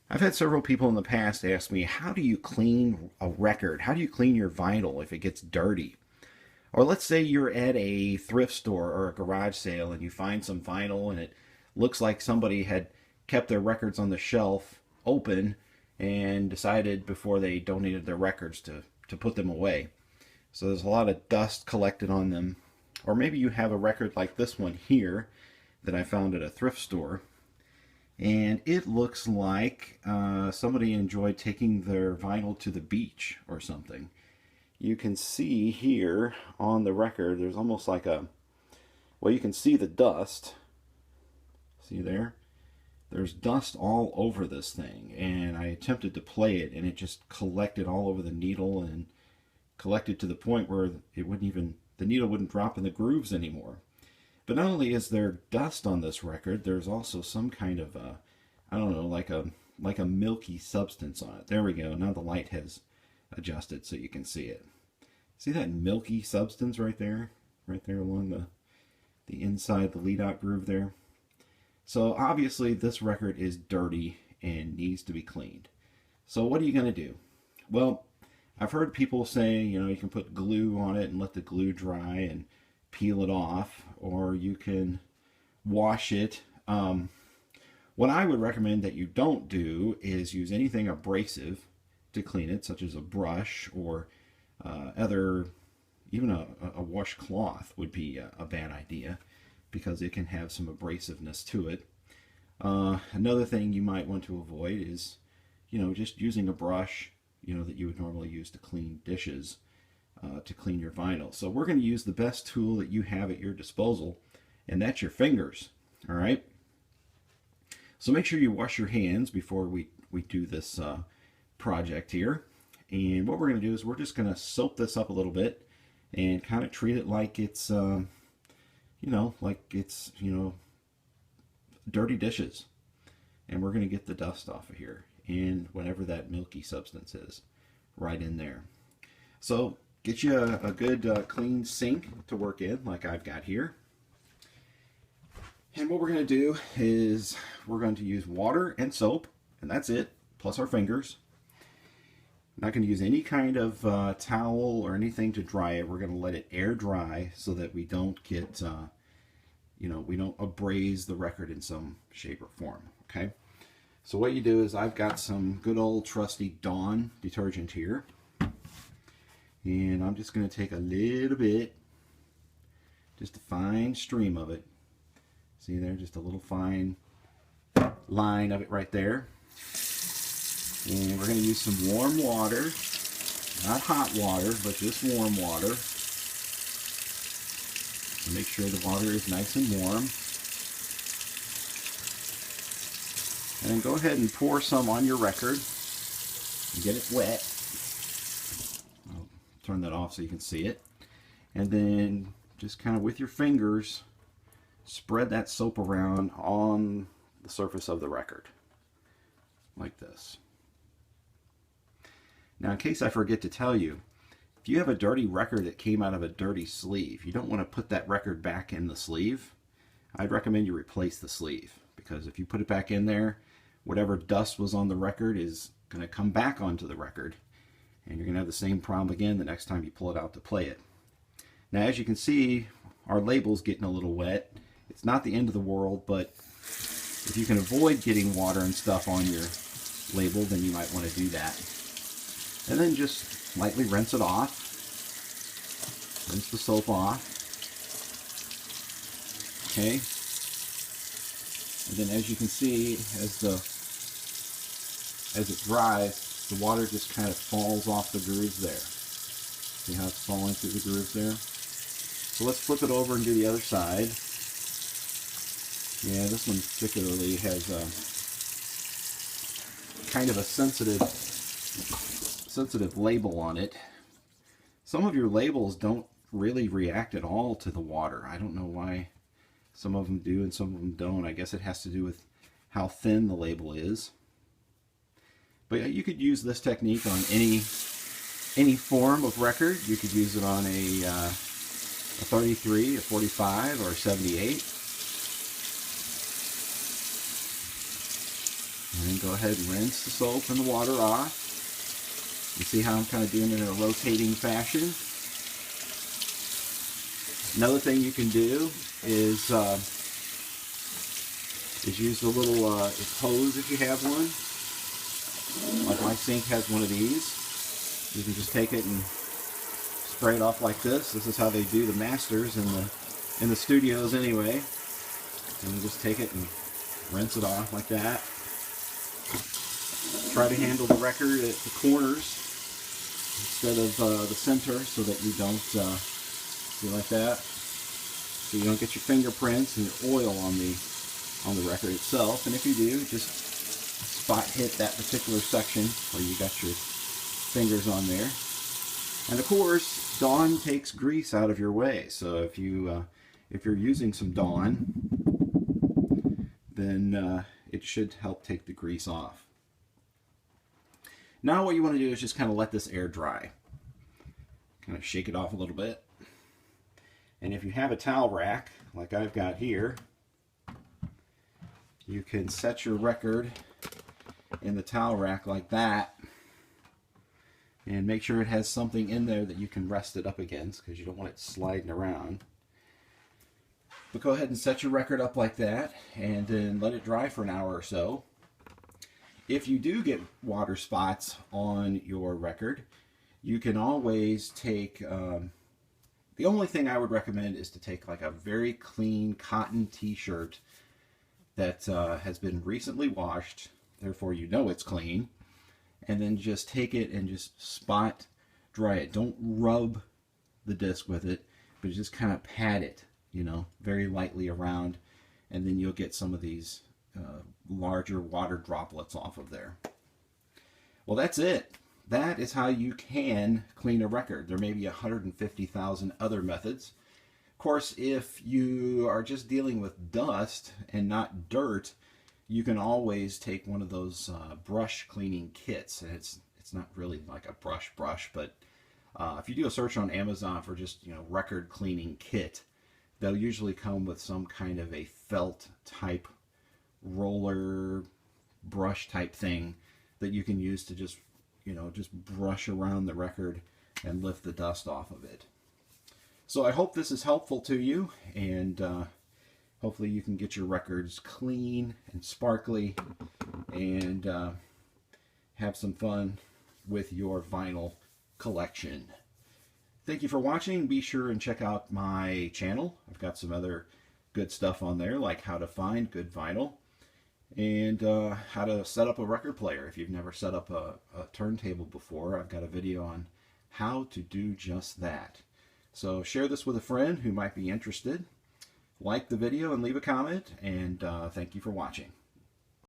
I've had several people in the past ask me, how do you clean a record? How do you clean your vinyl if it gets dirty? Or let's say you're at a thrift store or a garage sale and you find some vinyl and it looks like somebody had kept their records on the shelf open and decided before they donated their records to put them away. So there's a lot of dust collected on them. Or maybe you have a record like this one here that I found at a thrift store, and it looks like somebody enjoyed taking their vinyl to the beach or something. You can see here on the record, there's almost like a, well, you can see the dust. See there? There's dust all over this thing, and I attempted to play it, and it just collected all over the needle and collected to the point where it wouldn't even, the needle wouldn't drop in the grooves anymore. But not only is there dust on this record, there's also some kind of I don't know, like a milky substance on it. There we go. Now the light has adjusted so you can see it. See that milky substance right there? Right there along the inside, the lead out groove there. So obviously this record is dirty and needs to be cleaned. So what are you going to do? Well, I've heard people say, you know, you can put glue on it and let the glue dry and peel it off, or you can wash it. What I would recommend that you don't do is use anything abrasive to clean it, such as a brush or even a washcloth would be a bad idea because it can have some abrasiveness to it. Another thing you might want to avoid is, you know, just using a brush, you know, that you would normally use to clean dishes, to clean your vinyl. So we're going to use the best tool that you have at your disposal, and that's your fingers. All right. So make sure you wash your hands before we do this project here. And what we're going to do is we're just going to soap this up a little bit and kind of treat it like it's, you know, dirty dishes. And we're going to get the dust off of here and whatever that milky substance is right in there. So get you a good clean sink to work in like I've got here. And what we're going to do is we're going to use water and soap, and that's it, plus our fingers. Not going to use any kind of towel or anything to dry it. We're going to let it air dry so that we don't get, you know, we don't abrase the record in some shape or form, okay? So what you do is I've got some good old trusty Dawn detergent here. And I'm just going to take a little bit, just a fine stream of it. See there, just a little fine line of it right there. And we're going to use some warm water, not hot water, but just warm water. So make sure the water is nice and warm. And then go ahead and pour some on your record and get it wet. I'll turn that off so you can see it. And then just kind of with your fingers, spread that soap around on the surface of the record, like this. Now, in case I forget to tell you, if you have a dirty record that came out of a dirty sleeve, you don't want to put that record back in the sleeve. I'd recommend you replace the sleeve, because if you put it back in there, whatever dust was on the record is going to come back onto the record, and you're going to have the same problem again the next time you pull it out to play it. Now, as you can see, our label's getting a little wet. It's not the end of the world, but if you can avoid getting water and stuff on your label, then you might want to do that. And then just lightly rinse it off. Rinse the soap off. Okay. And then as you can see, as it dries, the water just kind of falls off the grooves there. See how it's falling through the grooves there? So let's flip it over and do the other side. Yeah, this one particularly has kind of a sensitive label on it. Some of your labels don't really react at all to the water. I don't know why some of them do and some of them don't. I guess it has to do with how thin the label is. But yeah, you could use this technique on any form of record. You could use it on a 33, a 45, or a 78. And then go ahead and rinse the soap and the water off. You see how I'm kind of doing it in a rotating fashion. Another thing you can do is use the little hose if you have one. Like my sink has one of these. You can just take it and spray it off like this. This is how they do the masters in the studios anyway. And you just take it and rinse it off like that. Try to handle the record at the corners instead of the center, so that you don't do like that. So you don't get your fingerprints and your oil on the record itself. And if you do, just spot hit that particular section where you got your fingers on there. And of course, Dawn takes grease out of your way. So if you're using some Dawn, then it should help take the grease off. Now what you want to do is just kind of let this air dry. Kind of shake it off a little bit. And if you have a towel rack, like I've got here, you can set your record in the towel rack like that. And make sure it has something in there that you can rest it up against, because you don't want it sliding around. But go ahead and set your record up like that, and then let it dry for an hour or so. If you do get water spots on your record, you can always take, the only thing I would recommend is to take like a very clean cotton t-shirt that has been recently washed, therefore you know it's clean, and then just take it and just spot dry it. Don't rub the disc with it, but just kind of pat it, you know, very lightly around, and then you'll get some of these larger water droplets off of there. Well, that's it. That is how you can clean a record. There may be 150,000 other methods. Of course, if you are just dealing with dust and not dirt, you can always take one of those brush cleaning kits. And it's not really like a brush, but if you do a search on Amazon for just, you know, record cleaning kit, they'll usually come with some kind of a felt type roller brush type thing that you can use to just, you know, just brush around the record and lift the dust off of it. So I hope this is helpful to you, and hopefully you can get your records clean and sparkly and have some fun with your vinyl collection. Thank you for watching. Be sure and check out my channel. I've got some other good stuff on there, like how to find good vinyl and how to set up a record player. If you've never set up a turntable before, I've got a video on how to do just that. So share this with a friend who might be interested. Like the video and leave a comment, and thank you for watching.